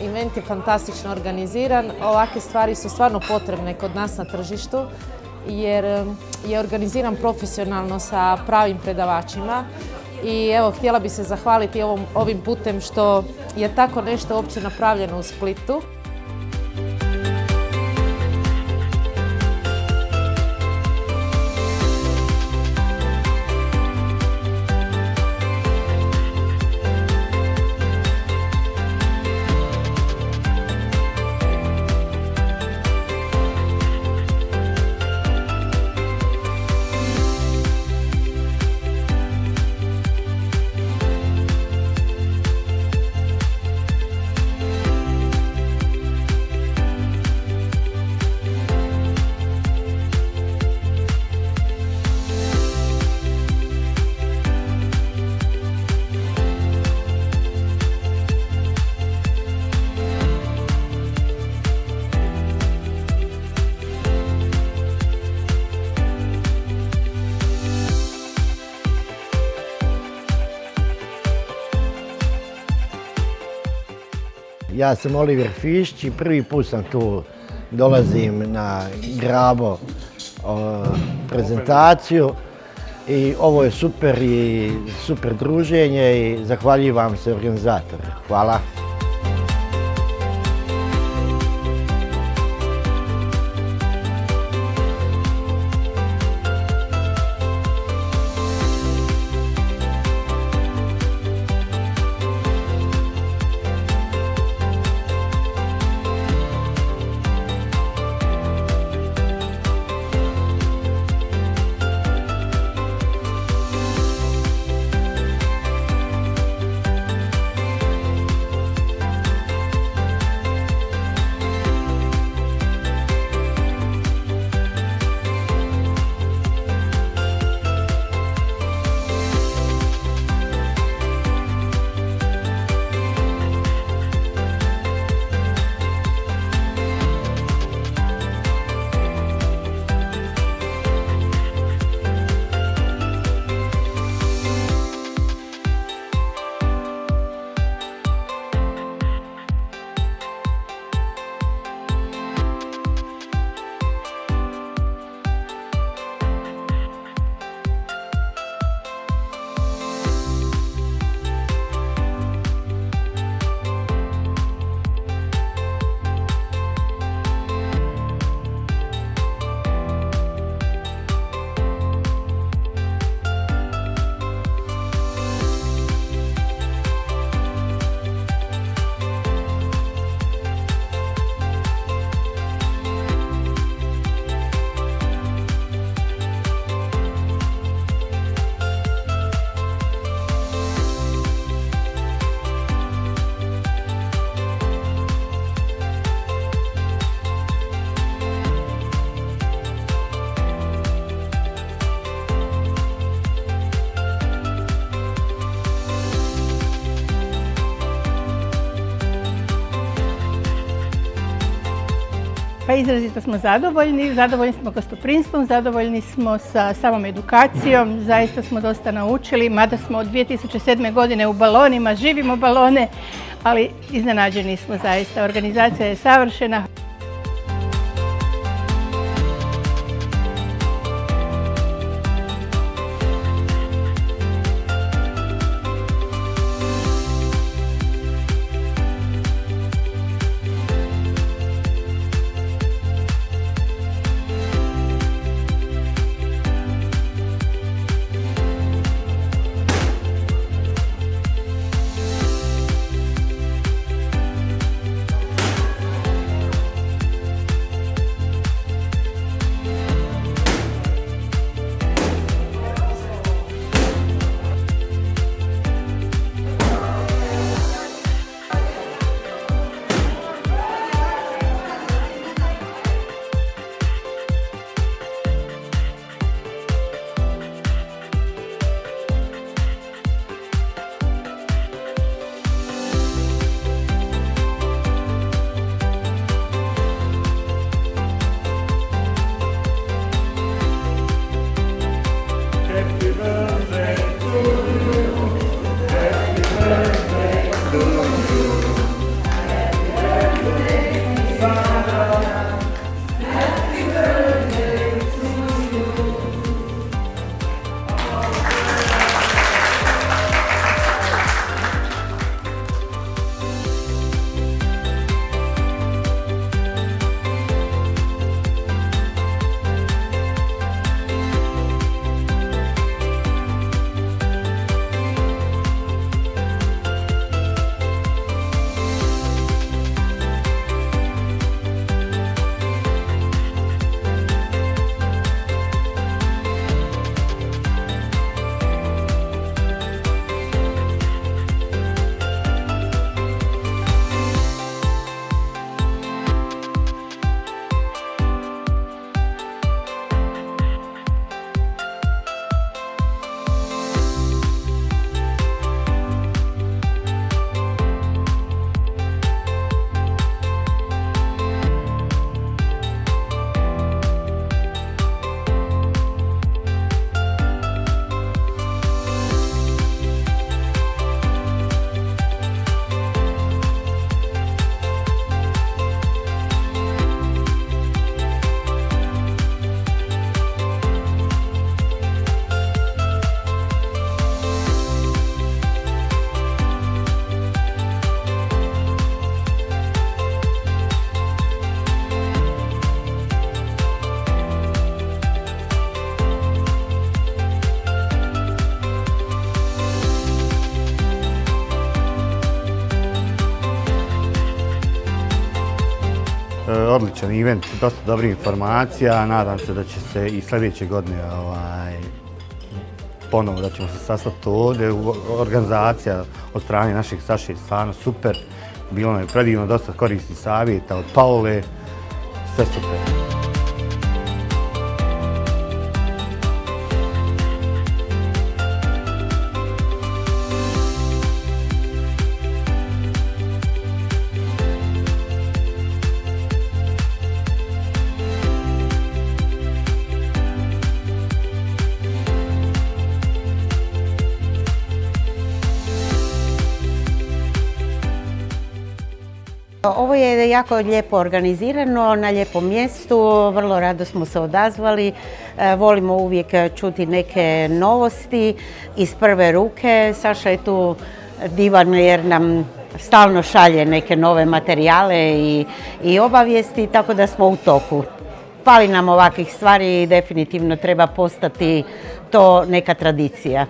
Event je fantastično organiziran. Ovakve stvari su stvarno potrebne kod nas na tržištu jer je organiziran profesionalno sa pravim predavačima. I evo, htjela bi se zahvaliti ovim putem što je tako nešto uopće napravljeno u Splitu. Ja sam Oliver Fišć i prvi put sam tu, dolazim na Grabo prezentaciju i ovo je super druženje i zahvaljujem se organizatoru. Hvala. Pa izrazito smo zadovoljni smo gostoprimstvom, zadovoljni smo sa samom edukacijom, zaista smo dosta naučili, mada smo od 2007. godine u balonima, živimo balone, ali iznenađeni smo zaista. Organizacija je savršena. odličan event, dosta dobrih informacija. Nadam se da će se i sljedeće godine ponovo da ćemo se sastati ovdje. Organizacija od strane naših Saše je stvarno super. Bilo nam je predivno, dosta korisnih savjeta od Paule. Sve super. Ovo je jako lijepo organizirano, na lijepom mjestu, vrlo rado smo se odazvali. Volimo uvijek čuti neke novosti iz prve ruke. Saša je tu divan jer nam stalno šalje neke nove materijale i obavijesti, tako da smo u toku. Fali nam ovakvih stvari i definitivno treba postati to neka tradicija.